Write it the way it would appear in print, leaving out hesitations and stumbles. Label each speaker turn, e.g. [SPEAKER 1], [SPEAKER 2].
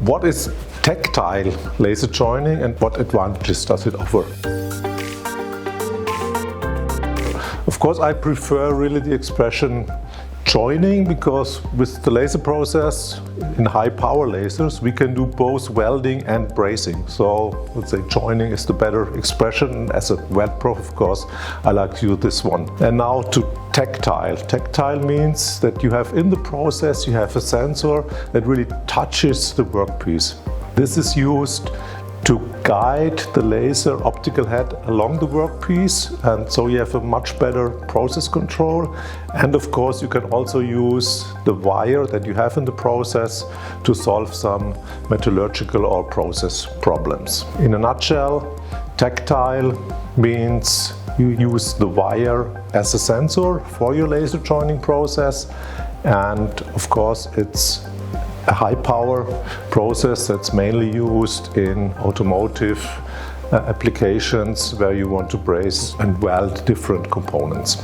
[SPEAKER 1] What is tactile laser joining and what advantages does it offer? Of course, I prefer really the expression joining, because with the laser process in high power lasers we can do both welding and brazing. So let's say joining is the better expression. As a WELDPROF, of course, I like to use this one. And now to tactile. Tactile means that you have in the process, you have a sensor that really touches the workpiece. This is used to guide the laser optical head along the workpiece, and so you have a much better process control. And of course you can also use the wire that you have in the process to solve some metallurgical or process problems. In a nutshell, tactile means you use the wire as a sensor for your laser joining process, and of course it's a high power process that's mainly used in automotive applications where you want to braze and weld different components.